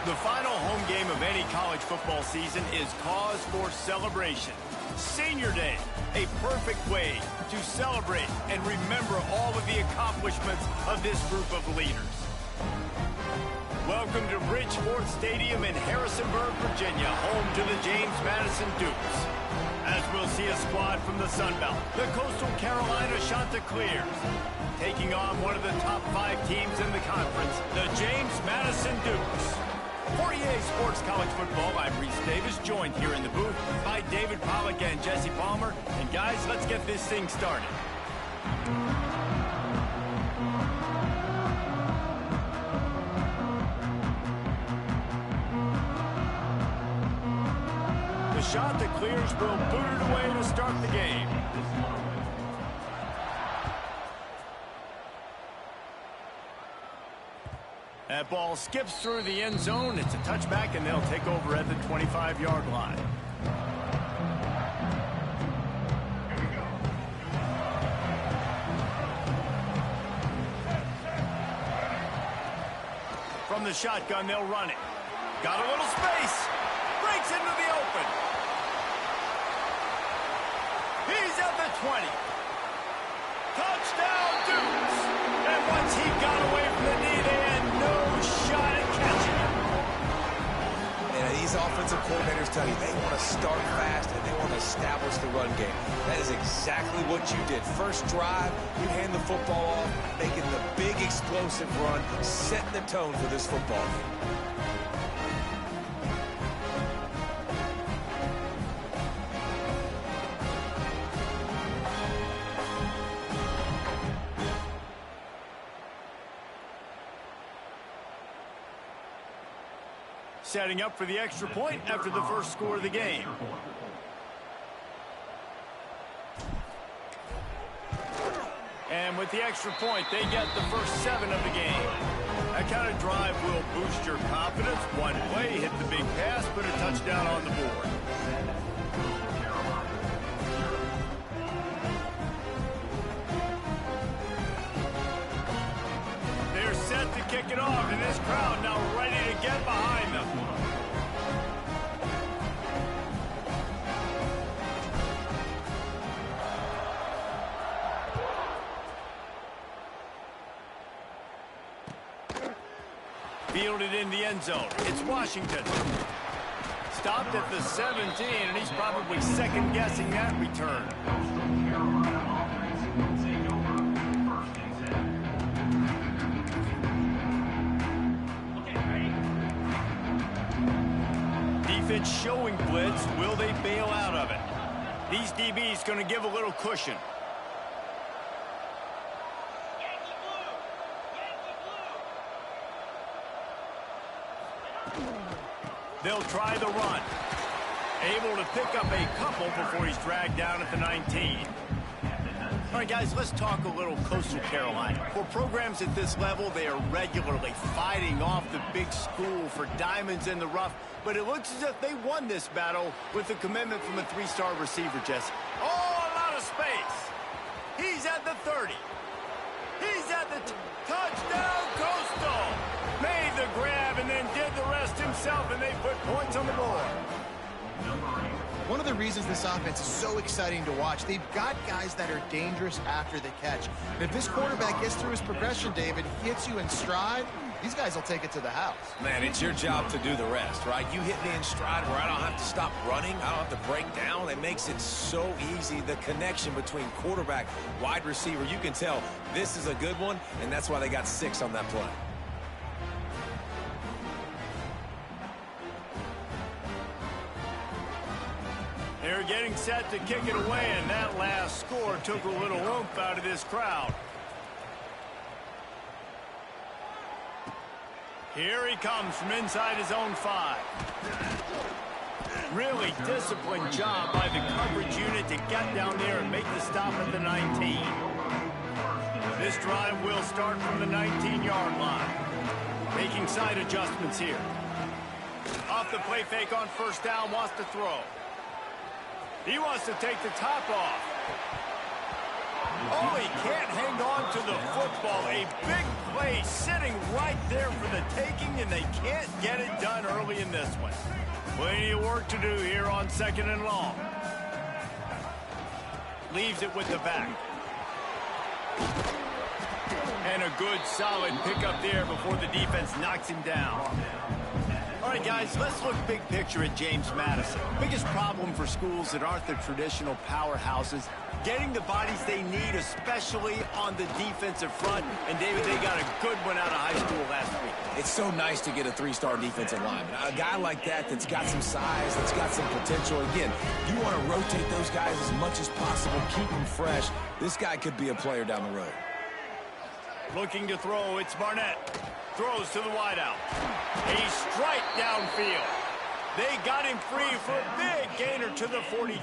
The final home game of any college football season is cause for celebration. Senior Day, a perfect way to celebrate and remember all of the accomplishments of this group of leaders. Welcome to Bridgeport Stadium in Harrisonburg, Virginia, home to the James Madison Dukes. As we'll see a squad from the Sun Belt, the Coastal Carolina Chanticleers, taking on one of the top 5 teams in the conference, the James Madison Dukes. For EA Sports College Football, I'm Reese Davis, joined here in the booth by David Pollack and Jesse Palmer. And guys, let's get this thing started. The Chanticleers will boot it away to start the game. That ball skips through the end zone. It's a touchback, and they'll take over at the 25-yard line. From the shotgun, they'll run it. Got a little space. Breaks into the open. He's at the 20. Touchdown, Dukes. And once he got away from the knee, they had no shot at catching him. And these offensive coordinators tell you they want to start fast and they want to establish the run game. That is exactly what you did. First drive, you hand the football off, making the big explosive run, setting the tone for this football game. Setting up for the extra point after the first score of the game. And with the extra point, they get the first 7 of the game. That kind of drive will boost your confidence. One play, hit the big pass, put a touchdown on the board. They're set to kick it off, and this crowd now ready to get behind them. Fielded in the end zone. It's Washington. Stopped at the 17, and he's probably second-guessing that return. Defense showing blitz. Will they bail out of it? These DBs going to give a little cushion. They'll try the run. Able to pick up a couple before he's dragged down at the 19. All right, guys, let's talk a little Coastal Carolina. For programs at this level, they are regularly fighting off the big school for diamonds in the rough, but it looks as if they won this battle with the commitment from a 3-star receiver, Jesse. Oh, a lot of space. He's at the 30. He's at the touchdown, Costal. Made the grab and then did the rest himself, and they put points on the board. One of the reasons this offense is so exciting to watch, they've got guys that are dangerous after the catch. And if this quarterback gets through his progression, David, hits you in stride, these guys will take it to the house. Man, it's your job to do the rest, right? You hit me in stride where I don't have to stop running. I don't have to break down. It makes it so easy. The connection between quarterback, wide receiver, you can tell this is a good one, and that's why they got 6 on that play. They're getting set to kick it away, and that last score took a little oomph out of this crowd. Here he comes from inside his own 5. Really disciplined job by the coverage unit to get down there and make the stop at the 19. This drive will start from the 19-yard line. Making side adjustments here. Off the play fake on first down, wants to throw. He wants to take the top off. Oh, he can't hang on to the football. A big play sitting right there for the taking, and they can't get it done early in this one. Plenty of work to do here on 2nd and long. Leaves it with the back. And a good, solid pickup there before the defense knocks him down. All right, guys, let's look big picture at James Madison. Biggest problem for schools that aren't the traditional powerhouses, getting the bodies they need, especially on the defensive front. And, David, they got a good one out of high school last week. It's so nice to get a 3-star defensive lineman. A guy like that's got some size, that's got some potential. Again, you want to rotate those guys as much as possible, keep them fresh. This guy could be a player down the road. Looking to throw, it's Barnett. Throws to the wideout. A strike downfield. They got him free for a big gainer to the 43.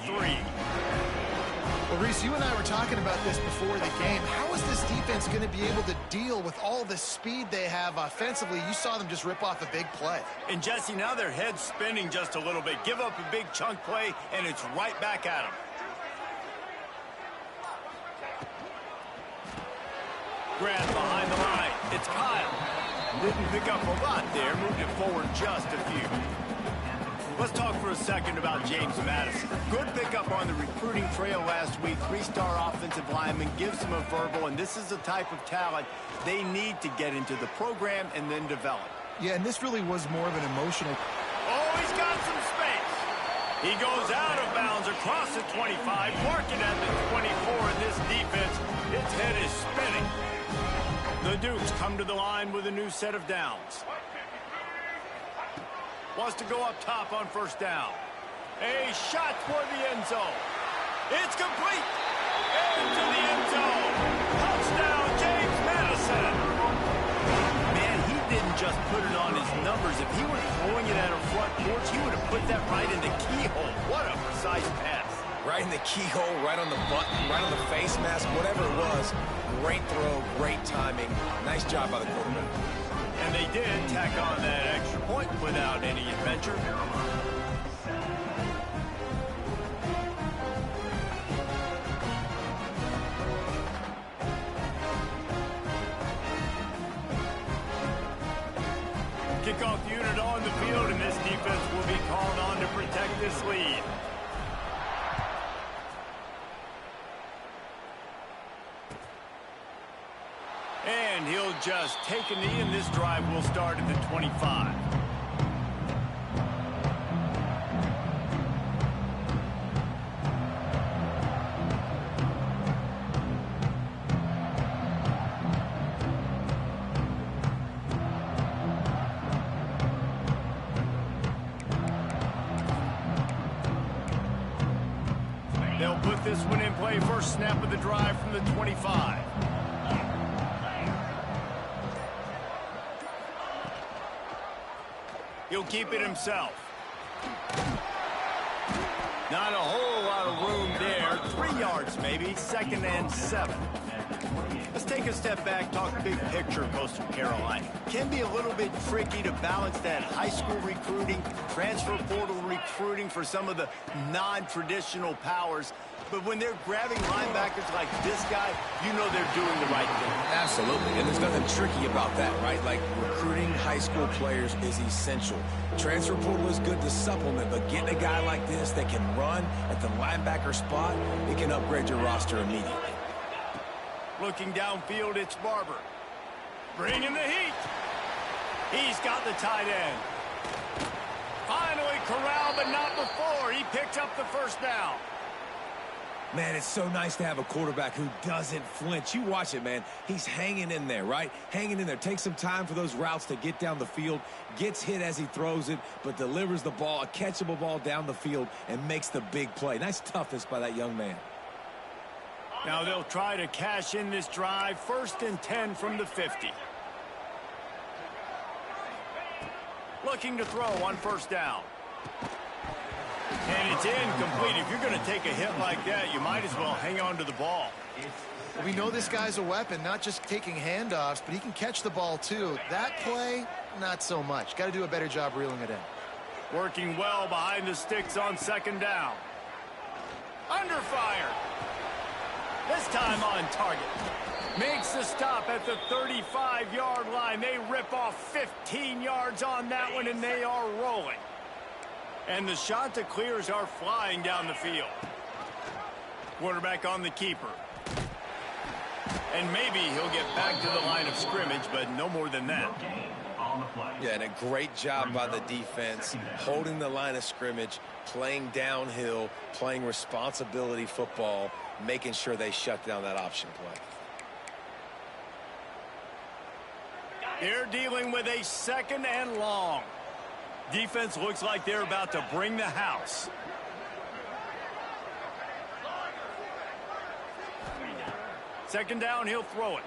Well, Reese, you and I were talking about this before the game. How is this defense going to be able to deal with all the speed they have offensively? You saw them just rip off a big play. And, Jesse, now their head's spinning just a little bit. Give up a big chunk play, and it's right back at them. Grab behind the line. It's Kyle. Didn't pick up a lot there. Moved it forward just a few. Let's talk for a second about James Madison. Good pickup on the recruiting trail last week. 3-star offensive lineman, gives him a verbal, and this is the type of talent they need to get into the program and then develop. Yeah, and this really was more of an emotional. Oh, he's got some space. He goes out of bounds across the 25, marking at the 24 in this defense. Its head is spinning. The Dukes come to the line with a new set of downs. Wants to go up top on 1st down. A shot toward the end zone. It's complete. Into the end zone. Touchdown, James Madison. Man, he didn't just put it on his numbers. If he were throwing it at a front porch, he would have put that right in the keyhole. What a precise pass. Right in the keyhole, right on the button, right on the face mask, whatever it was. Great throw, great timing. Nice job by the quarterback. And they did tack on that extra point without any adventure. Kickoff unit on the field, and this defense will be called on to protect this lead. And he'll just take a knee, and this drive will start at the 25. They'll put this one in play. First snap of the drive from the 25. He'll keep it himself. Not a whole lot of room there. 3 yards maybe. 2nd and 7. Let's take a step back, talk big picture, Coastal Carolina. Can be a little bit tricky to balance that high school recruiting, transfer portal recruiting for some of the non-traditional powers. But when they're grabbing linebackers like this guy, you know they're doing the right thing. Absolutely, and there's nothing tricky about that, right? Like, recruiting high school players is essential. Transfer portal is good to supplement, but getting a guy like this that can run at the linebacker spot, it can upgrade your roster immediately. Looking downfield, it's Barber. Bringing the heat. He's got the tight end. Finally corralled, but not before. He picked up the 1st down. Man, it's so nice to have a quarterback who doesn't flinch. You watch it, man. He's hanging in there, right? Hanging in there. Takes some time for those routes to get down the field. Gets hit as he throws it, but delivers the ball, a catchable ball down the field, and makes the big play. Nice toughness by that young man. Now they'll try to cash in this drive. 1st and 10 from the 50. Looking to throw on 1st down. And it's incomplete. If you're going to take a hit like that, you might as well hang on to the ball. We know this guy's a weapon, not just taking handoffs, but he can catch the ball too. That play, not so much. Got to do a better job reeling it in. Working well behind the sticks on 2nd down. Under fire. This time on target. Makes the stop at the 35-yard line. They rip off 15 yards on that one, and they are rolling. And the shot that clears are flying down the field. Quarterback on the keeper. And maybe he'll get back to the line of scrimmage, but no more than that. Yeah, and a great job by the defense, holding the line of scrimmage, playing downhill, playing responsibility football, making sure they shut down that option play. They're dealing with a 2nd and long. Defense looks like they're about to bring the house. Second down, he'll throw it.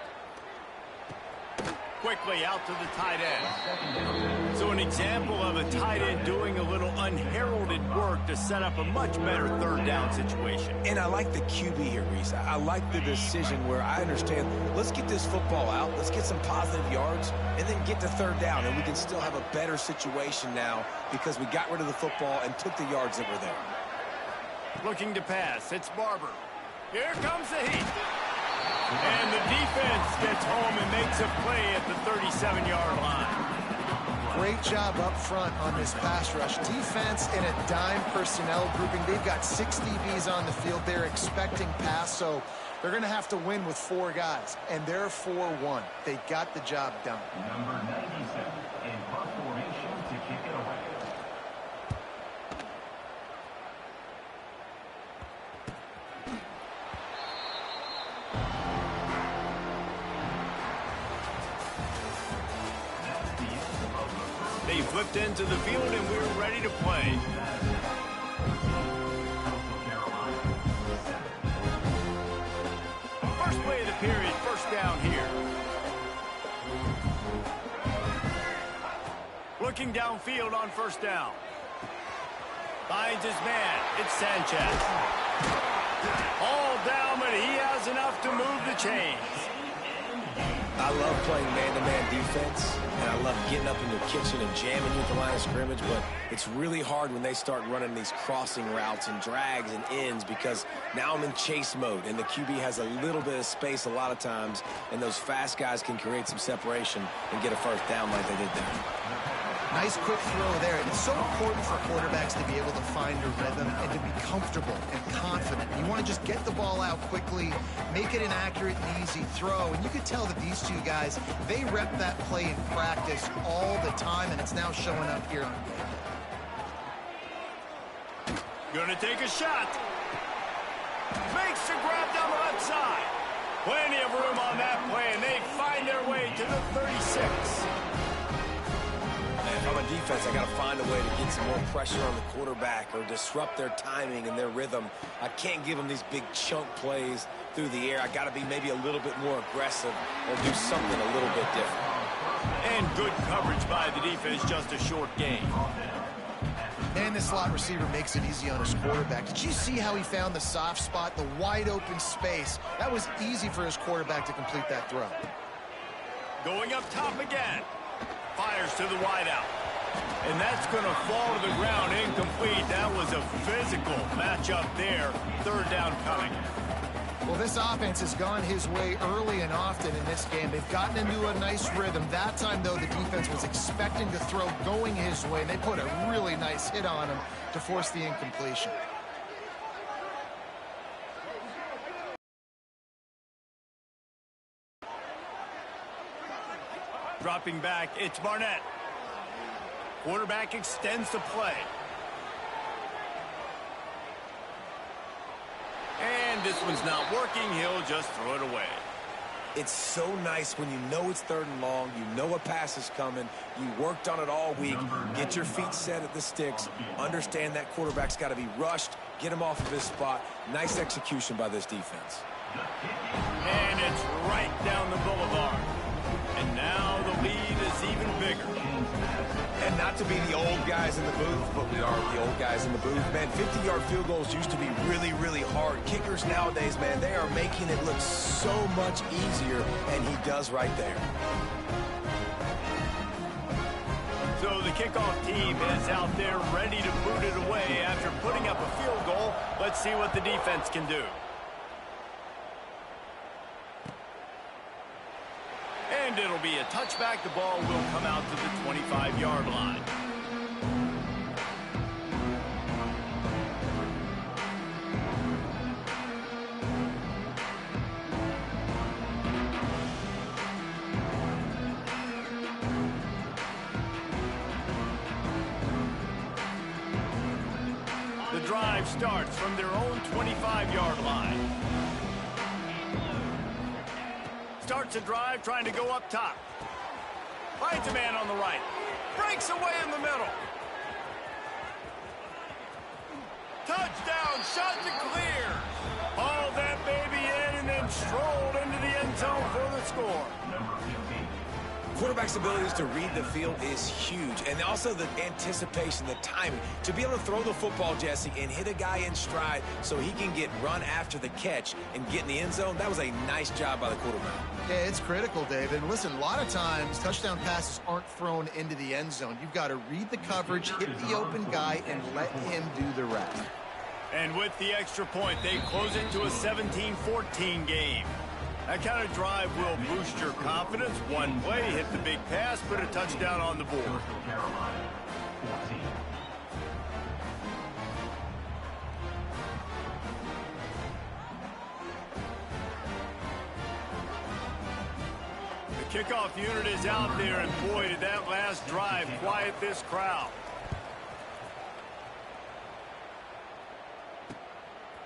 Quickly out to the tight end. So an example of a tight end doing a little unheralded work to set up a much better 3rd down situation. And I like the QB here, Reese. I like the decision where I understand, let's get this football out, let's get some positive yards, and then get to 3rd down, and we can still have a better situation now because we got rid of the football and took the yards that were there. Looking to pass. It's Barber. Here comes the heat. And the defense gets home and makes a play at the 37-yard line. Great job up front on this pass rush. Defense in a dime personnel grouping. They've got 6 DBs on the field. They're expecting pass, so they're going to have to win with 4 guys. And they're 4-1. They got the job done. Number 97 in punt formation to kick it away. They flipped into the field, and we're ready to play. First play of the period, 1st down here. Looking downfield on 1st down. Finds his man. It's Sanchez. All down, but he has enough to move the chains. I love playing man-to-man defense, and I love getting up in your kitchen and jamming you at the line of scrimmage, but it's really hard when they start running these crossing routes and drags and ends because now I'm in chase mode, and the QB has a little bit of space a lot of times, and those fast guys can create some separation and get a 1st down like they did there. Nice quick throw there. It's so important for quarterbacks to be able to find a rhythm and to be comfortable and confident. You want to just get the ball out quickly, make it an accurate and easy throw. And you could tell that these 2 guys, they rep that play in practice all the time, and it's now showing up here on game. Gonna take a shot. Makes the grab down the left side. Plenty of room on that play, and they find their way to the 36. If I'm a defense, I got to find a way to get some more pressure on the quarterback or disrupt their timing and their rhythm. I can't give them these big chunk plays through the air. I got to be maybe a little bit more aggressive or do something a little bit different. And good coverage by the defense, just a short gain. And the slot receiver makes it easy on his quarterback. Did you see how he found the soft spot, the wide open space? That was easy for his quarterback to complete that throw. Going up top again. Fires to the wideout. And that's going to fall to the ground incomplete. That was a physical matchup there. 3rd down coming. Well, this offense has gone his way early and often in this game. They've gotten into a nice rhythm. That time, though, the defense was expecting to throw going his way, and they put a really nice hit on him to force the incompletion. Dropping back, it's Barnett. Quarterback extends the play. And this one's not working. He'll just throw it away. It's so nice when you know it's 3rd and long, you know a pass is coming, you worked on it all week, get your feet set at the sticks, understand that quarterback's got to be rushed, get him off of his spot. Nice execution by this defense. And it's right down the boulevard. And now the lead is even bigger. And not to be the old guys in the booth, but we are the old guys in the booth. Man, 50-yard field goals used to be really, really hard. Kickers nowadays, man, they are making it look so much easier, and he does right there. So the kickoff team is out there ready to boot it away after putting up a field goal. Let's see what the defense can do. And it'll be a touchback. The ball will come out to the 25-yard line. The drive starts from their own 25-yard line. Starts a drive trying to go up top. Finds a man on the right. Breaks away in the middle. Touchdown, shot to clear. Hauled that baby in and then strolled into the end zone for the score. Quarterback's abilities to read the field is huge, and also the anticipation, the timing. To be able to throw the football, Jesse, and hit a guy in stride so he can get run after the catch and get in the end zone, that was a nice job by the quarterback. Yeah, it's critical, David. Listen, a lot of times touchdown passes aren't thrown into the end zone. You've got to read the coverage, hit the open guy, and let him do the rest. And with the extra point, they close it to a 17-14 game. That kind of drive will boost your confidence. One play, hit the big pass, put a touchdown on the board. The kickoff unit is out there, and boy, did that last drive quiet this crowd.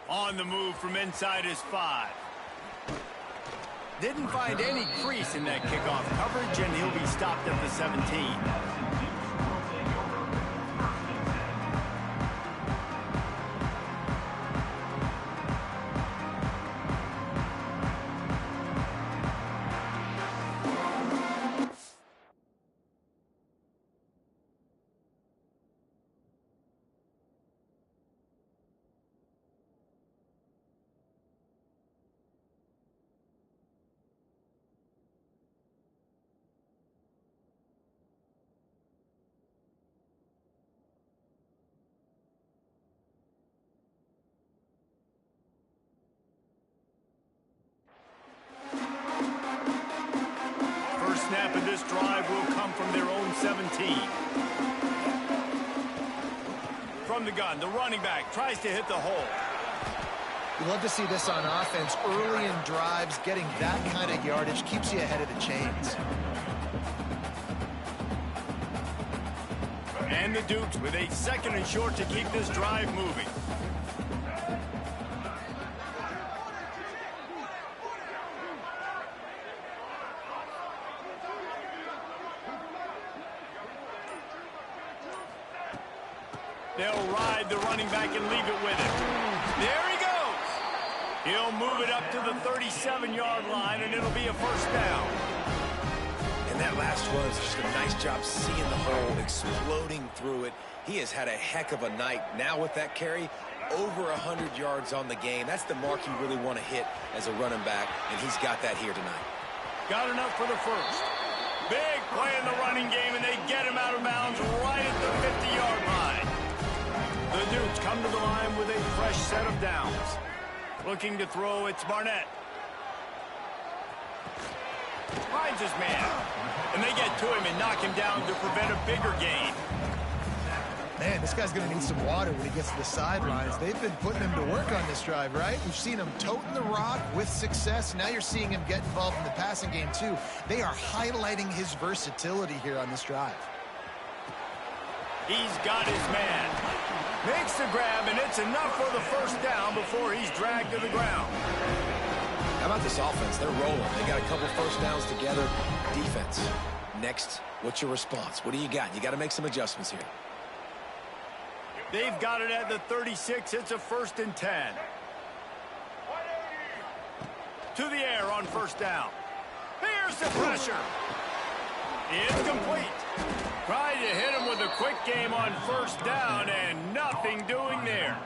On the move from inside his 5. Didn't find any crease in that kickoff coverage, and he'll be stopped at the 17. Snap of this drive will come from their own 17. From the gun, the running back tries to hit the hole. You love to see this on offense. Early in drives, getting that kind of yardage keeps you ahead of the chains. And the Dukes with a 2nd and short to keep this drive moving. They'll ride the running back and leave it with him. There he goes. He'll move it up to the 37-yard line, and it'll be a first down. And that last run is just a nice job seeing the hole, exploding through it. He has had a heck of a night. Now with that carry, over 100 yards on the game. That's the mark you really want to hit as a running back, and he's got that here tonight. Got enough for the first. Big play in the running game, and they get him out of bounds right at the 50-yard line. The Dukes come to the line with a fresh set of downs. Looking to throw, it's Barnett. Finds his man. And they get to him and knock him down to prevent a bigger gain. Man, this guy's going to need some water when he gets to the sidelines. They've been putting him to work on this drive, right? We've seen him toting the rock with success. Now you're seeing him get involved in the passing game, too. They are highlighting his versatility here on this drive. He's got his man. Makes the grab, and it's enough for the first down before he's dragged to the ground. How about this offense? They're rolling. They got a couple first downs together. Defense. Next, what's your response? What do you got? You got to make some adjustments here. They've got it at the 36. It's a 1st and 10. To the air on first down. Here's the pressure. It's complete. Tried to hit him with a quick game on first down, and nothing doing there.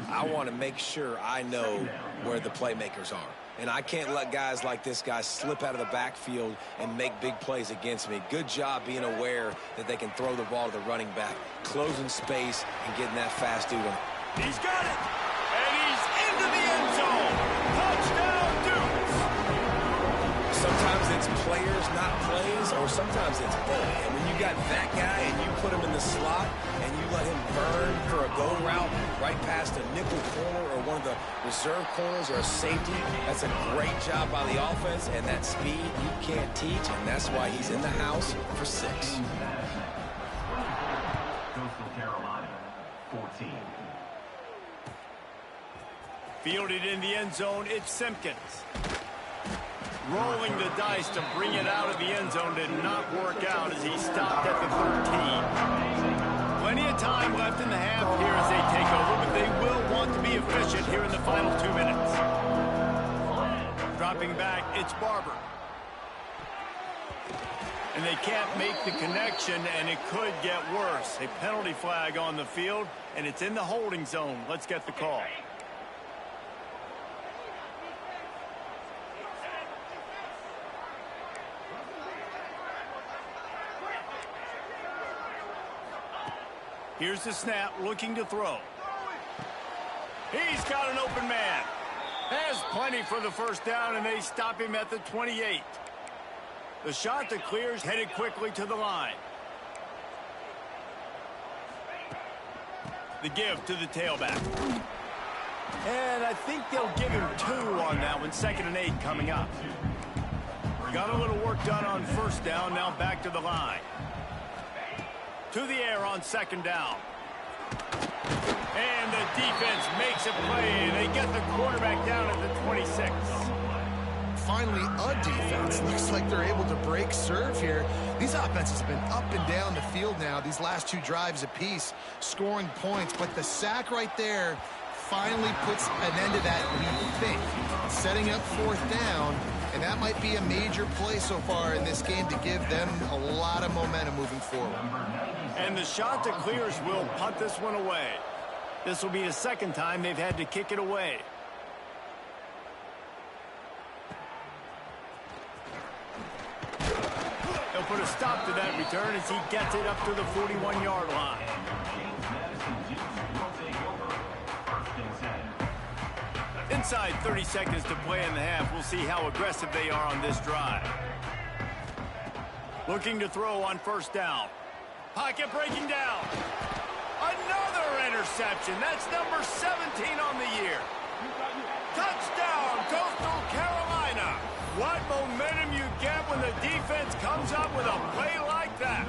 I want to make sure I know where the playmakers are. And I can't let guys like this guy slip out of the backfield and make big plays against me. Good job being aware that they can throw the ball to the running back, closing space and getting that fast dude on. He's got it. And he's into the end zone. Touchdown, Dukes. Sometimes it's players, not plays, or sometimes it's both. And when you got that guy and you put him in the slot and you let him burn for a go route right past a nickel corner or one of the reserve corners or a safety, that's a great job by the offense, and that speed you can't teach, and that's why he's in the house for 6. Coastal Carolina, 14. Fielded in the end zone, it's Simpkins. Rolling the dice to bring it out of the end zone did not work out as he stopped at the 13. Plenty of time left in the half here as they take over, but they will want to be efficient here in the final 2 minutes. Dropping back, it's Barber. And they can't make the connection, and it could get worse. A penalty flag on the field, and it's in the holding zone. Let's get the call. Here's the snap, looking to throw. He's got an open man. Has plenty for the first down, and they stop him at the 28. The shot that clears headed quickly to the line. The give to the tailback. And I think they'll give him 2 on that one. 2nd and 8 coming up. Got a little work done on first down, now back to the line. To the air on 2nd down. And the defense makes a play. They get the quarterback down at the 26. Finally, a defense. Looks like they're able to break serve here. These offenses have been up and down the field now, these last 2 drives apiece, scoring points. But the sack right there finally puts an end to that, we think. Setting up 4th down, and that might be a major play so far in this game to give them a lot of momentum moving forward. And the shot that clears will punt this one away. This will be the 2nd time they've had to kick it away. They'll put a stop to that return as he gets it up to the 41-yard line. Inside 30 seconds to play in the half. We'll see how aggressive they are on this drive. Looking to throw on first down. Pocket breaking down. Another interception. That's number 17 on the year. Touchdown, Coastal Carolina. What momentum you get when the defense comes up with a play like that.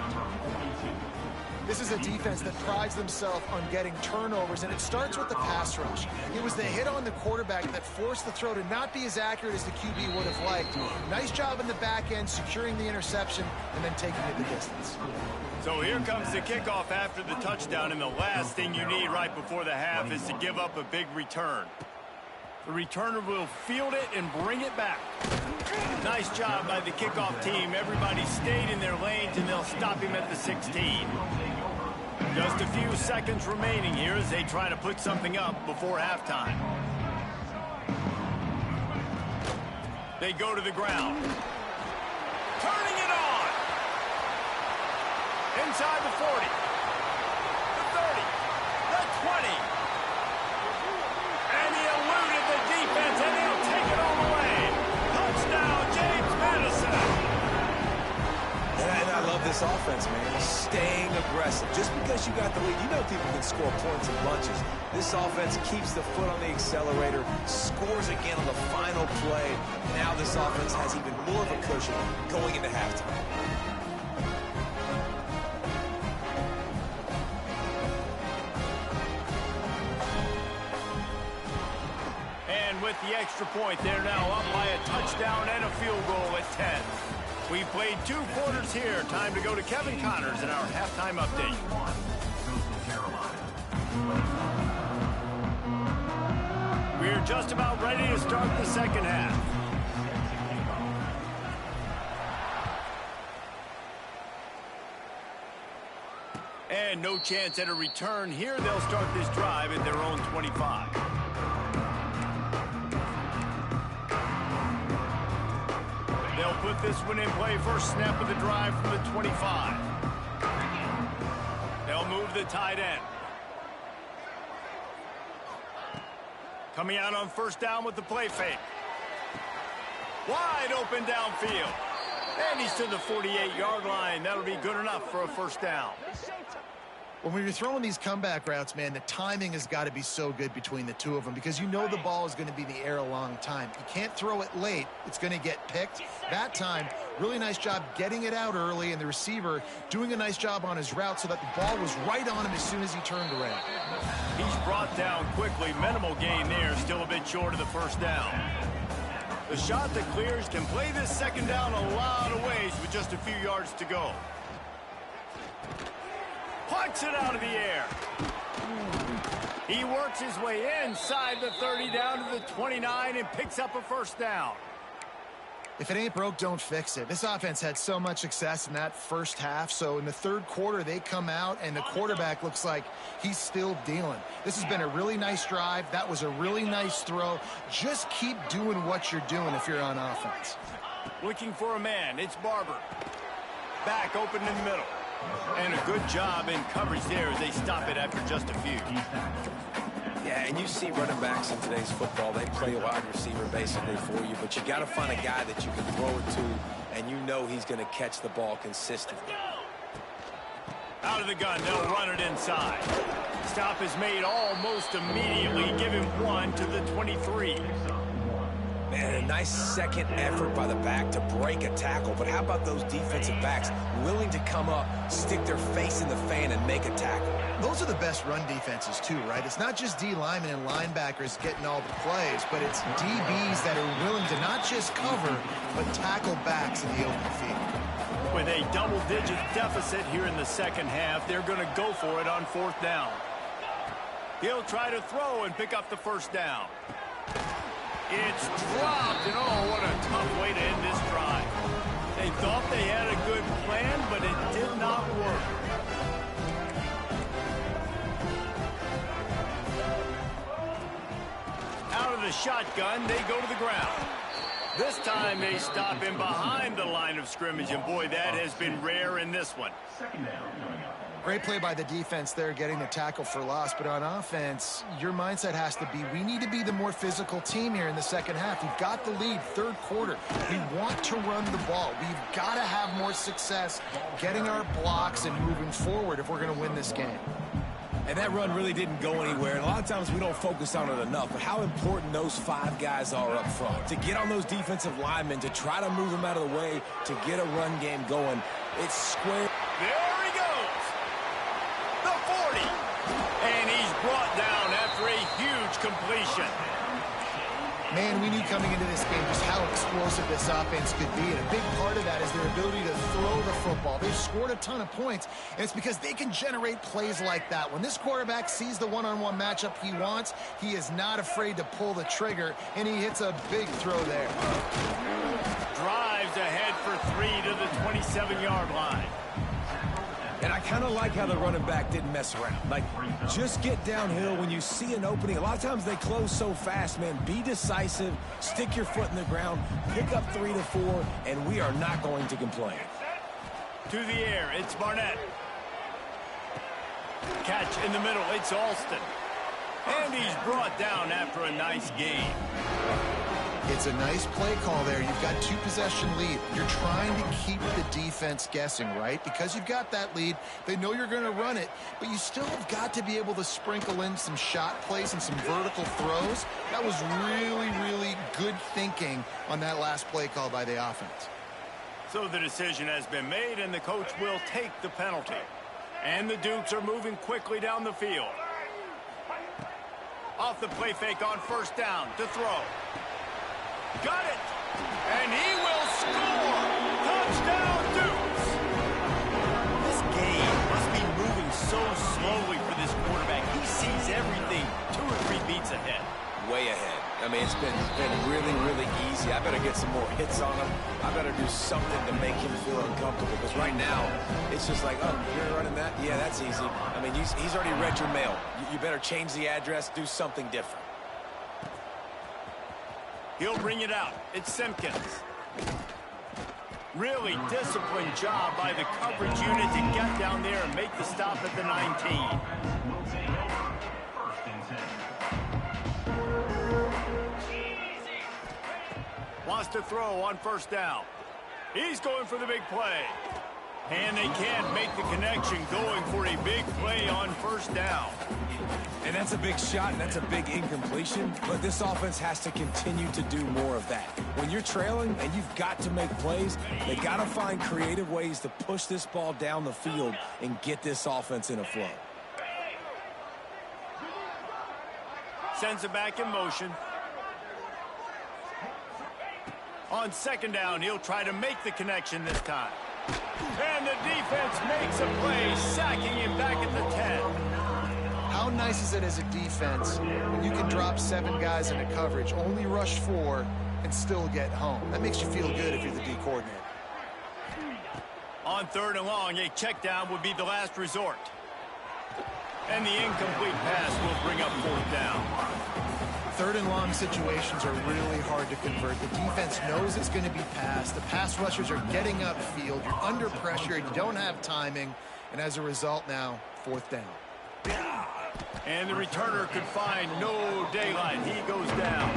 This is a defense that prides themselves on getting turnovers, and it starts with the pass rush. It was the hit on the quarterback that forced the throw to not be as accurate as the QB would have liked. Nice job in the back end, securing the interception, and then taking it the distance. So here comes the kickoff after the touchdown, and the last thing you need right before the half is to give up a big return. The returner will field it and bring it back. Nice job by the kickoff team. Everybody stayed in their lanes, and they'll stop him at the 16. Just a few seconds remaining here as they try to put something up before halftime. They go to the ground. Turning it on. Inside the 40. The 30. The 20. And he eluded the defense, and he'll take it all the way. Touchdown, James Madison. And I love this offense, man. Staying aggressive. Just because you got the lead, you know people can score points in bunches. This offense keeps the foot on the accelerator, scores again on the final play. Now this offense has even more of a cushion going into halftime. And with the extra point, they're now up by a touchdown and a field goal at 10. We played 2 quarters here. Time to go to Kevin Connors in our halftime update. We're just about ready to start the second half. And no chance at a return here. They'll start this drive at their own 25. They'll put this one in play. First snap of the drive from the 25. They'll move the tight end. Coming out on first down with the play fake. Wide open downfield. And he's to the 48-yard line. That'll be good enough for a first down. When you're throwing these comeback routes, man, the timing has got to be so good between the two of them because you know the ball is going to be in the air a long time. You can't throw it late. It's going to get picked. That time, really nice job getting it out early, and the receiver doing a nice job on his route so that the ball was right on him as soon as he turned around. He's brought down quickly. Minimal gain there. Still a bit short of the first down. The shot that clears can play this second down a lot of ways with just a few yards to go. Punts it out of the air. He works his way inside the 30 down to the 29 and picks up a first down. If it ain't broke, don't fix it. This offense had so much success in that first half, so in the third quarter they come out and the quarterback looks like he's still dealing. This has been a really nice drive. That was a really nice throw. Just keep doing what you're doing if you're on offense. Looking for a man. It's Barber. Back open in the middle. And a good job in coverage there as they stop it after just a few. Yeah, and you see running backs in today's football, they play a wide receiver basically for you, but you got to find a guy that you can throw it to, and you know he's going to catch the ball consistently. Out of the gun, they'll run it inside. Stop is made almost immediately. Give him one to the 23. Man, a nice second effort by the back to break a tackle, but how about those defensive backs willing to come up, stick their face in the fan, and make a tackle? Those are the best run defenses too, right? It's not just D linemen and linebackers getting all the plays, but it's DBs that are willing to not just cover, but tackle backs in the open field. With a double-digit deficit here in the second half, they're going to go for it on fourth down. He'll try to throw and pick up the first down. It's dropped, and oh, what a tough way to end this drive. They thought they had a good plan, but it did not work. Out of the shotgun, they go to the ground. This time they stop him behind the line of scrimmage, and boy, that has been rare in this one. Great play by the defense there, getting the tackle for loss. But on offense, your mindset has to be, we need to be the more physical team here in the second half. We've got the lead, third quarter. We want to run the ball. We've got to have more success getting our blocks and moving forward if we're going to win this game. And that run really didn't go anywhere. And a lot of times we don't focus on it enough. But how important those five guys are up front. To get on those defensive linemen, to try to move them out of the way, to get a run game going. It's square. There he goes. The 40. And he's brought down after a huge completion. Man, we knew coming into this game just how explosive this offense could be, and a big part of that is their ability to throw the football. They've scored a ton of points, and it's because they can generate plays like that. When this quarterback sees the one-on-one matchup he wants, he is not afraid to pull the trigger, and he hits a big throw there. Drives ahead for 3 to the 27-yard line. And I kind of like how the running back didn't mess around. Like, just get downhill when you see an opening. A lot of times they close so fast, man. Be decisive, stick your foot in the ground, pick up 3 to 4, and we are not going to complain. To the air, it's Barnett. Catch in the middle, it's Alston. And he's brought down after a nice gain. It's a nice play call there. You've got 2-possession lead. You're trying to keep the defense guessing, right? Because you've got that lead, they know you're going to run it, but you still have got to be able to sprinkle in some shot plays and some vertical throws. That was really, really good thinking on that last play call by the offense. So the decision has been made, and the coach will take the penalty. And the Dukes are moving quickly down the field. Off the play fake on first down to throw. Got it! And he will score! Touchdown, Dukes! This game must be moving so slowly for this quarterback. He sees everything 2 or 3 beats ahead. Way ahead. I mean, it's been really, really easy. I better get some more hits on him. I better do something to make him feel uncomfortable. Because right now, it's just like, oh, you're running that? Yeah, that's easy. I mean, he's already read your mail. You better change the address, do something different. He'll bring it out. It's Simpkins. Really disciplined job by the coverage unit to get down there and make the stop at the 19. Wants to throw on first down. He's going for the big play. And they can't make the connection, going for a big play on first down. And that's a big shot, and that's a big incompletion, but this offense has to continue to do more of that. When you're trailing and you've got to make plays, they got to find creative ways to push this ball down the field and get this offense in a flow. Sends it back in motion. On second down, he'll try to make the connection this time. And the defense makes a play, sacking him back at the 10. How nice is it as a defense when you can drop 7 guys into coverage, only rush 4, and still get home? That makes you feel good if you're the D coordinator. On third and long, a check down would be the last resort. And the incomplete pass will bring up fourth down. Third and long situations are really hard to convert. The defense knows it's going to be passed. The pass rushers are getting upfield. You're under pressure. You don't have timing. And as a result now, fourth down. And the returner could find no daylight. He goes down.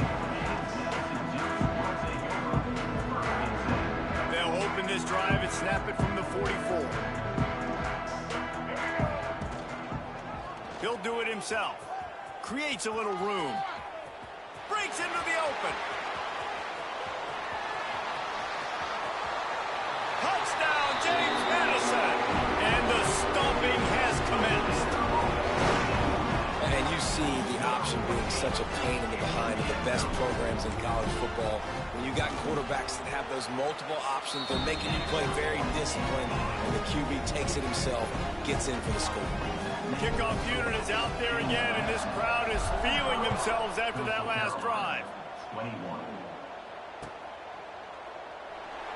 They'll open this drive and snap it from the 44. He'll do it himself. Creates a little room. Breaks into the open. Touchdown, James Madison. And the stomping has commenced. And you see the option being such a pain in the behind of the best programs in college football. When you got quarterbacks that have those multiple options, they're making you play very disciplined, and the QB takes it himself, gets in for the score. Kickoff unit is out there again, and this crowd is feeling themselves after that last drive. 21.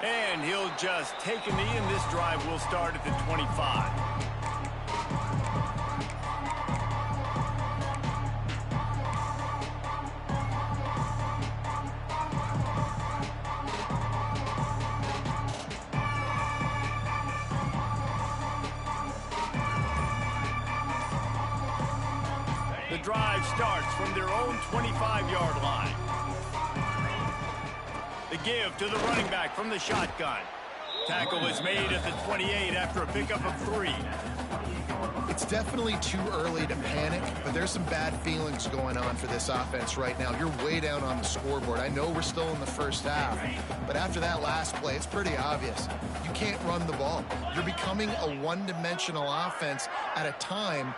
And he'll just take a knee, and this drive will start at the 25. The drive starts from their own 25-yard line. The give to the running back from the shotgun. Tackle is made at the 28 after a pickup of 3. It's definitely too early to panic, but there's some bad feelings going on for this offense right now. You're way down on the scoreboard. I know we're still in the first half, but after that last play, it's pretty obvious. You can't run the ball. You're becoming a one-dimensional offense at a time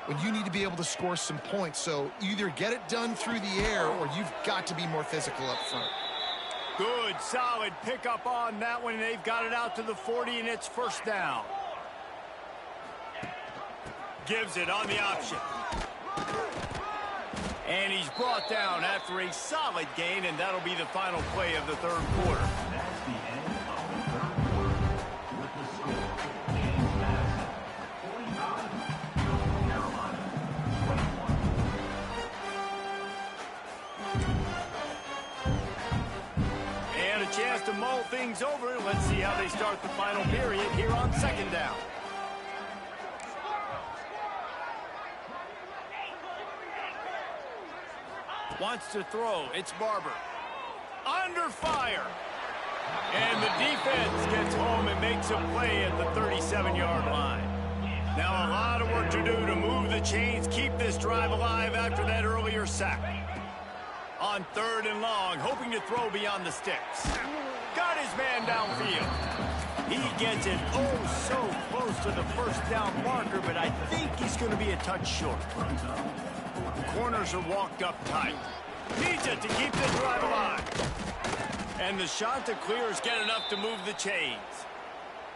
when you need to be able to score some points. So either get it done through the air or you've got to be more physical up front. Good, solid pickup on that one. They've got it out to the 40, and it's first down. Gives it on the option. And he's brought down after a solid gain, and that'll be the final play of the third quarter. That's the end of the third quarter. With the score, James Madison, 45, North Carolina, 21. And a chance to mull things over. Let's see how they start the final period here on second down. Wants to throw. It's Barber. Under fire. And the defense gets home and makes a play at the 37-yard line. Now a lot of work to do to move the chains, keep this drive alive after that earlier sack. On third and long, hoping to throw beyond the sticks. Got his man downfield. He gets it oh so close to the first down marker, but I think he's going to be a touch short. Corners are walked up tight. Needs it to keep the drive alive. And the Chanticleers get enough to move the chains.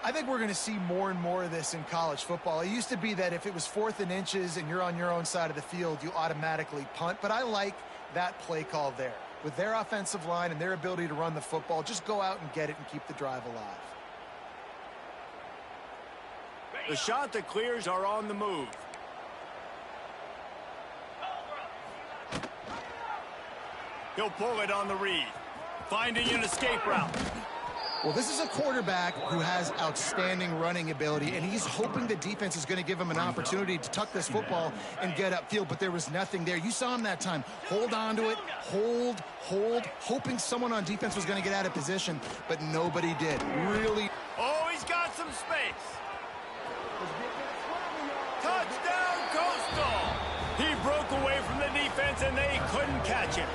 I think we're going to see more and more of this in college football. It used to be that if it was 4th and inches and you're on your own side of the field, you automatically punt. But I like that play call there. With their offensive line and their ability to run the football, just go out and get it and keep the drive alive. The Chanticleers are on the move. He'll pull it on the read. Finding an escape route. Well, this is a quarterback who has outstanding running ability, and he's hoping the defense is going to give him an opportunity to tuck this football and get upfield, but there was nothing there. You saw him that time. Hold on to it. Hold hold, hoping someone on defense was going to get out of position, but nobody did. Really. Oh, he's got some space. Touchdown, Costal. He broke away from the defense, and they couldn't catch him.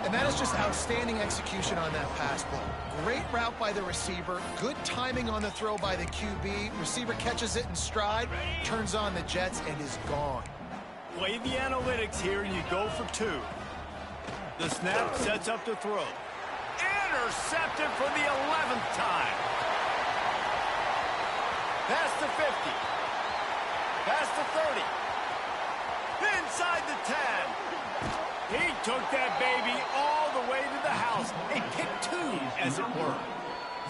And that is just outstanding execution on that pass play. Great route by the receiver, good timing on the throw by the QB. Receiver catches it in stride, turns on the jets, and is gone. Play the analytics here, and you go for 2. The snap sets up the throw. Intercepted for the 11th time. Past the 50. Past the 30. Inside the 10. He took that baby all the way to the house. A pick 2, as it were.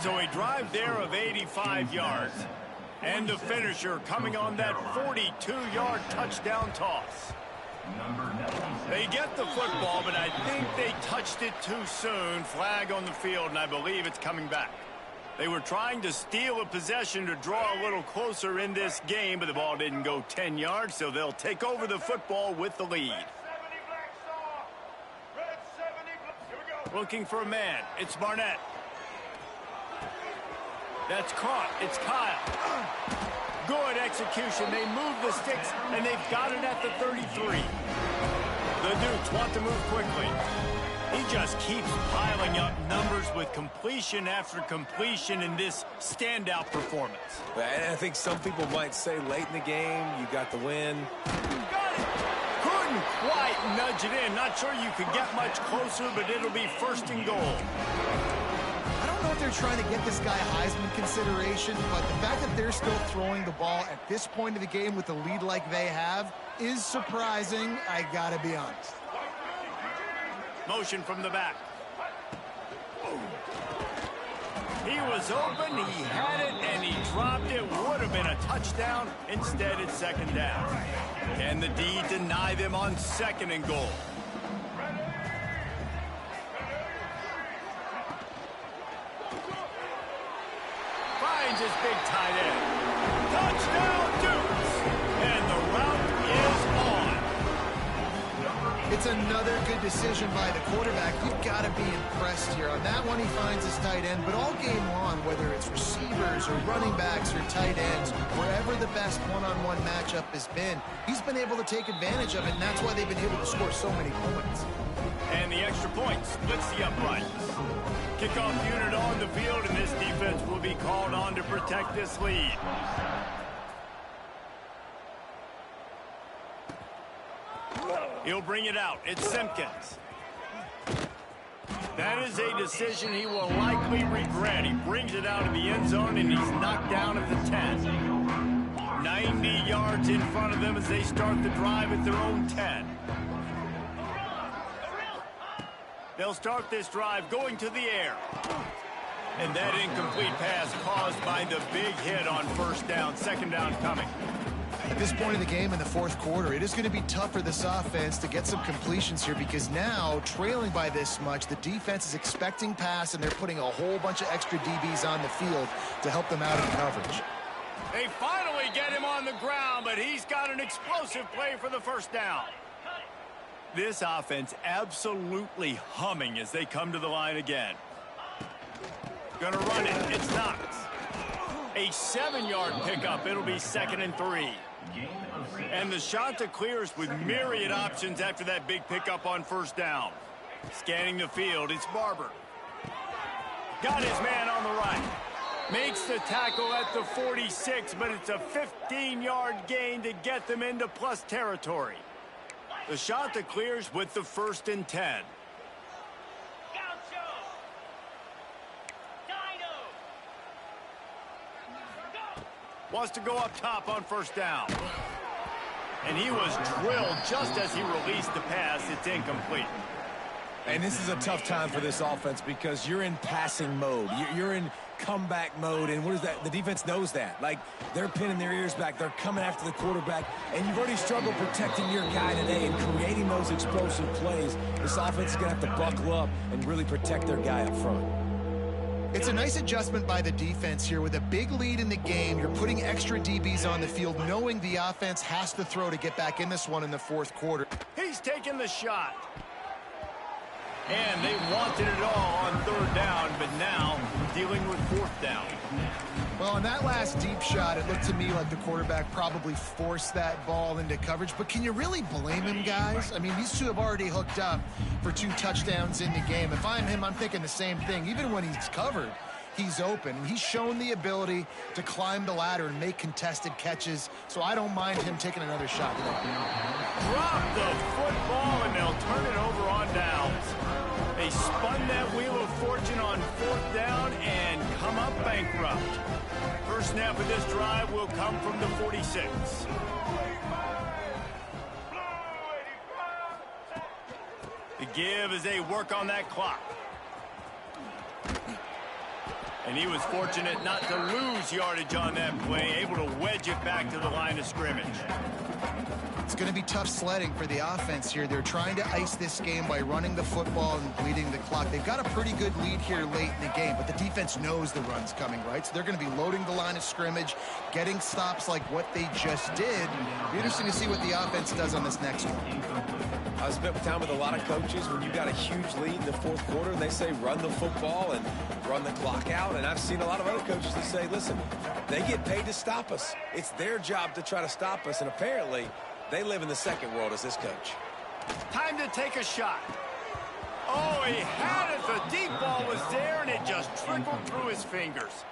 So a drive there of 85 yards. And the finisher coming on that 42-yard touchdown toss. They get the football, but I think they touched it too soon. Flag on the field, and I believe it's coming back. They were trying to steal a possession to draw a little closer in this game, but the ball didn't go 10 yards, so they'll take over the football with the lead. Looking for a man. It's Barnett. That's caught. It's Kyle. Good execution. They move the sticks, and they've got it at the 33. The Dukes want to move quickly. He just keeps piling up numbers with completion after completion in this standout performance. And I think some people might say late in the game, you got the win. Got it. Couldn't quite nudge it in. Not sure you could get much closer, but it'll be 1st and goal. I don't know if they're trying to get this guy Heisman consideration, but the fact that they're still throwing the ball at this point of the game with the lead like they have is surprising, I gotta be honest. Motion from the back. He was open, he had it, and he dropped it. Would have been a touchdown. Instead, it's 2nd down. Can the D deny them on 2nd and goal? Finds his big tight end. Touchdown, Dukes! And the route is on. It's another good decision by the quarterback. You've got to be impressed here. On that one, he finds his tight end, but all game long, whether it's receivers or running backs or tight ends, wherever the best one-on-one matchup has been, he's been able to take advantage of it, and that's why they've been able to score so many points. And the extra point splits the uprights. Kickoff unit on the field, and this defense will be called on to protect this lead. He'll bring it out. It's Simpkins. That is a decision he will likely regret. He brings it out of the end zone, and he's knocked down at the 10. 90 yards in front of them as they start the drive at their own 10. They'll start this drive going to the air. And that incomplete pass caused by the big hit on 1st down. 2nd down coming. At this point in the game in the 4th quarter, it is going to be tough for this offense to get some completions here because now, trailing by this much, the defense is expecting pass, and they're putting a whole bunch of extra DBs on the field to help them out in coverage. They finally get him on the ground, but he's got an explosive play for the 1st down. This offense absolutely humming as they come to the line again. Gonna run it. It's Knox. A 7-yard pickup. It'll be 2nd and 3. And the Shanta clears with myriad options after that big pickup on 1st down. Scanning the field, it's Barber. Got his man on the right. Makes the tackle at the 46, but it's a 15-yard gain to get them into plus territory. The Shanta clears with the 1st and 10. Wants to go up top on 1st down. And he was drilled just as he released the pass. It's incomplete. And this is a tough time for this offense because you're in passing mode. You're in comeback mode, and what is that? The defense knows that. Like, they're pinning their ears back. They're coming after the quarterback, and you've already struggled protecting your guy today and creating those explosive plays. This offense is going to have to buckle up and really protect their guy up front. It's a nice adjustment by the defense here. With a big lead in the game, you're putting extra DBs on the field, knowing the offense has to throw to get back in this one in the 4th quarter. He's taking the shot. And they wanted it all on third down, but now dealing with fourth down. Well, on that last deep shot, it looked to me like the quarterback probably forced that ball into coverage. But can you really blame him, guys? I mean, these two have already hooked up for 2 touchdowns in the game. If I'm him, I'm thinking the same thing. Even when he's covered, he's open. And he's shown the ability to climb the ladder and make contested catches. So I don't mind him taking another shot today. Drop the football, and they'll turn it over on downs. They spun that wheel of fortune on fourth down and come up bankrupt. First snap of this drive will come from the 46. The give as they work on that clock. And he was fortunate not to lose yardage on that play, able to wedge it back to the line of scrimmage. It's going to be tough sledding for the offense here. They're trying to ice this game by running the football and bleeding the clock. They've got a pretty good lead here late in the game, but the defense knows the run's coming, right? So they're going to be loading the line of scrimmage, getting stops like what they just did. It'll be interesting to see what the offense does on this next one. I spent time with a lot of coaches when you got a huge lead in the fourth quarter, and they say run the football and run the clock out. And I've seen a lot of other coaches that say, listen, they get paid to stop us. It's their job to try to stop us. And apparently, they live in the second world as this coach. Time to take a shot. Oh, he had it. The deep ball was there, and it just trickled through his fingers.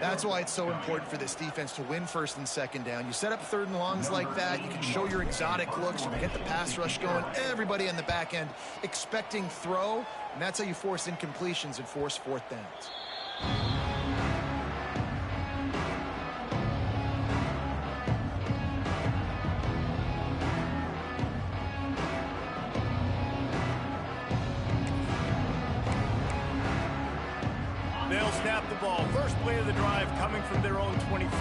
That's why it's so important for this defense to win first and second down. You set up third and longs like that, you can show your exotic looks, you can get the pass rush going, everybody on the back end expecting throw, and that's how you force incompletions and force fourth downs. They'll snap the ball. First play of the drive coming from their own 24.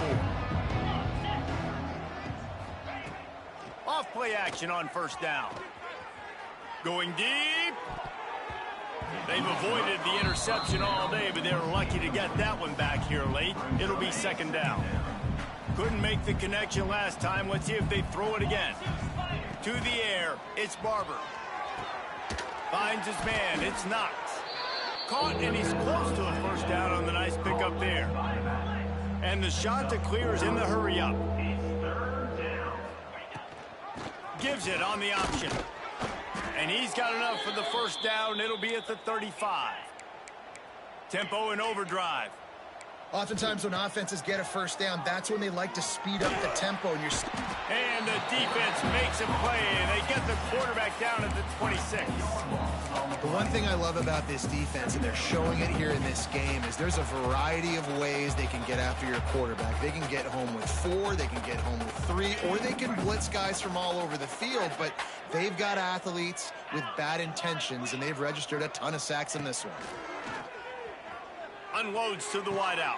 Off play action on first down. Going deep. They've avoided the interception all day, but they were lucky to get that one back here late. It'll be second down. Couldn't make the connection last time. Let's see if they throw it again. To the air. It's Barber. Finds his man. It's Knox. Caught, and he's close to a first down on the nice pickup there. And the shot to clear is in the hurry up. Gives it on the option. And he's got enough for the first down. It'll be at the 35. Tempo and overdrive. Oftentimes when offenses get a first down, that's when they like to speed up the tempo. And the defense makes a play, and they get the quarterback down at the 26. The one thing I love about this defense, and they're showing it here in this game, is there's a variety of ways they can get after your quarterback. They can get home with 4, they can get home with 3, or they can blitz guys from all over the field, but they've got athletes with bad intentions, and they've registered a ton of sacks in this one. Unloads to the wideout.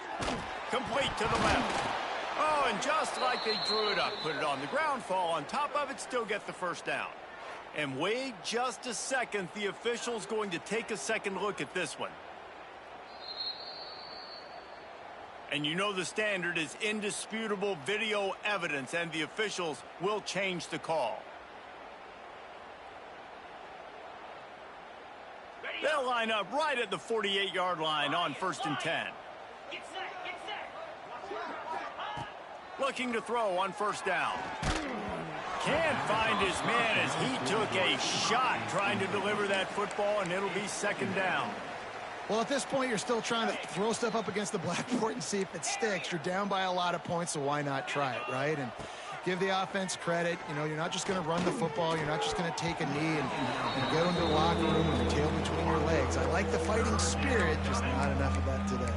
Complete to the left. Oh, and just like they drew it up, put it on the ground, fall on top of it, still get the first down. And wait just a second, the official's going to take a second look at this one. And you know the standard is indisputable video evidence, and the officials will change the call. They'll line up right at the 48-yard line on 1st and 10. Looking to throw on first down. Can't find his man as he took a shot trying to deliver that football, and it'll be second down. Well, at this point, you're still trying to throw stuff up against the blackboard and see if it sticks. You're down by a lot of points, so why not try it, right? And give the offense credit. You know, you're not just going to run the football. You're not just going to take a knee and go into the locker room with your tail between your legs. I like the fighting spirit, just not enough of that today.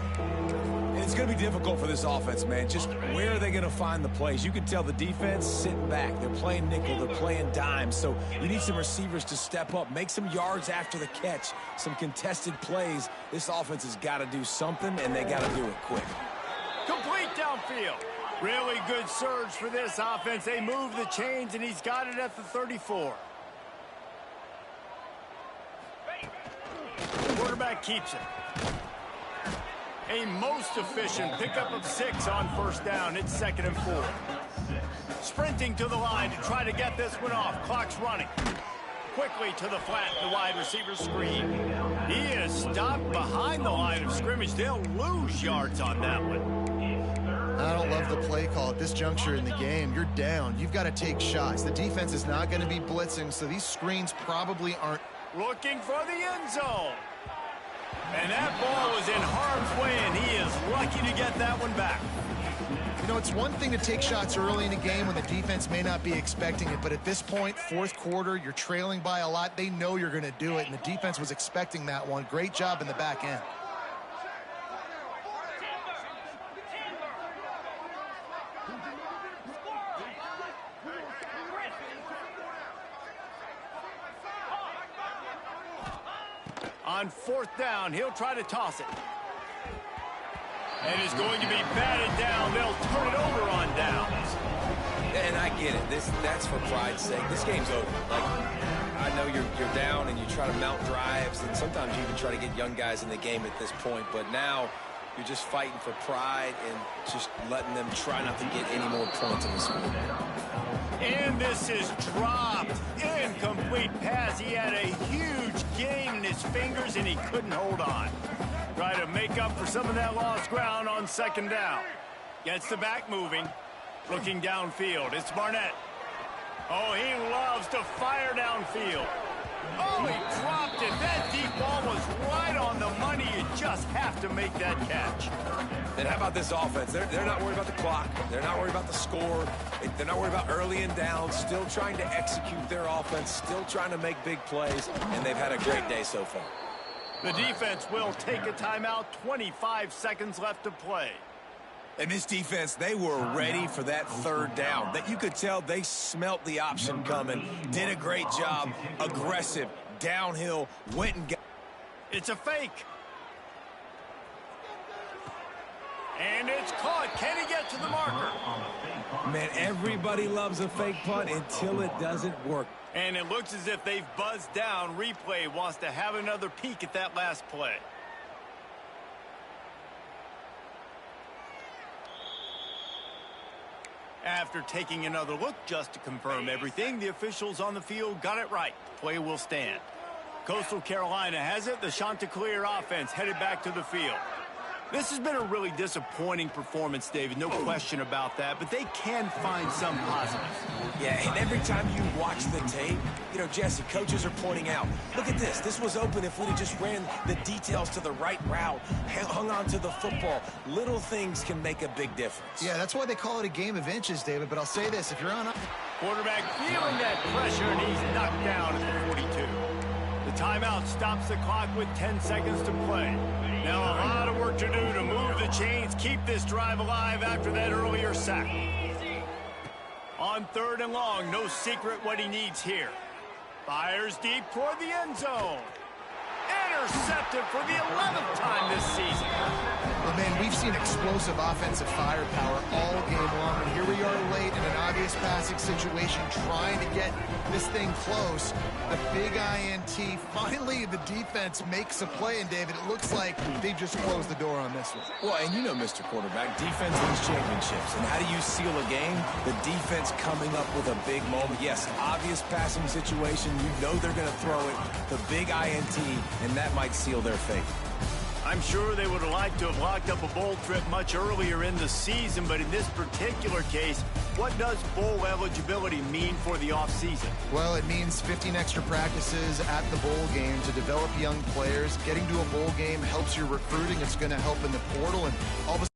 It's going to be difficult for this offense, man. Just where are they going to find the plays? You can tell the defense sitting back. They're playing nickel. They're playing dime. So you need some receivers to step up, make some yards after the catch, some contested plays. This offense has got to do something, and they got to do it quick. Complete downfield. Really good surge for this offense. They move the chains, and he's got it at the 34. Quarterback keeps it. A most efficient pickup of 6 on first down. It's 2nd and 4. Sprinting to the line to try to get this one off. Clock's running. quickly to the flat, the wide receiver screen. He is stopped behind the line of scrimmage. They'll lose yards on that one. I don't love the play call at this juncture in the game. You're down. You've got to take shots. The defense is not going to be blitzing, so these screens probably aren't. Looking for the end zone. And that ball was in harm's way, and he is lucky to get that one back. You know, it's one thing to take shots early in a game when the defense may not be expecting it, but at this point, fourth quarter, you're trailing by a lot. They know you're going to do it, and the defense was expecting that one. Great job in the back end. On fourth down, he'll try to toss it. And it's going to be batted down. They'll turn it over on downs. And I get it. That's for pride's sake. This game's over. Like, I know you're down and you try to mount drives, and sometimes you even try to get young guys in the game at this point. But now you're just fighting for pride and just letting them try not to get any more points in the score. And this is dropped. Incomplete pass. He had a huge gain in his fingers, and he couldn't hold on. Try to make up for some of that lost ground on second down. Gets the back moving. Looking downfield. It's Barnett. Oh, he loves to fire downfield. Oh, he dropped it. That deep ball was right on the money. You just have to make that catch. And how about this offense? They're not worried about the clock. They're not worried about the score. They're not worried about early and down. Still trying to execute their offense. Still trying to make big plays. And they've had a great day so far. The defense will take a timeout. 25 seconds left to play. And this defense, they were ready for that third down. That you could tell they smelt the option coming. Did a great job. Aggressive. Downhill. Went and got. It's a fake. And it's caught. Can he get to the marker? Man, everybody loves a fake punt until it doesn't work. And it looks as if they've buzzed down. Replay wants to have another peek at that last play. After taking another look just to confirm everything, the officials on the field got it right. The play will stand. Coastal Carolina has it. The Chanticleer offense headed back to the field. This has been a really disappointing performance, David. No question about that, but they can find some positives. Yeah, and every time you watch the tape, you know, Jesse, coaches are pointing out, look at this. This was open if we'd have just ran the details to the right route, hung on to the football. Little things can make a big difference. Yeah, that's why they call it a game of inches, David, but I'll say this. If you're on Quarterback feeling that pressure, and he's knocked down at the 42. The timeout stops the clock with 10 seconds to play. Now a lot of work to do to move the chains, keep this drive alive after that earlier sack. On third and long, no secret what he needs here. Fires deep toward the end zone. Intercepted for the 11th time this season. Well, man, we've seen explosive offensive firepower all game long, and here we are late in an obvious passing situation trying to get this thing close. The big INT. Finally, the defense makes a play, and David, it looks like they just closed the door on this one. Well, and you know, Mr. Quarterback, defense wins championships. And how do you seal a game? The defense coming up with a big moment. Yes, obvious passing situation. You know they're going to throw it. The big INT, and that might seal their fate. I'm sure they would have liked to have locked up a bowl trip much earlier in the season, but in this particular case, what does bowl eligibility mean for the offseason? Well, it means 15 extra practices at the bowl game to develop young players. Getting to a bowl game helps your recruiting. It's going to help in the portal, and all of a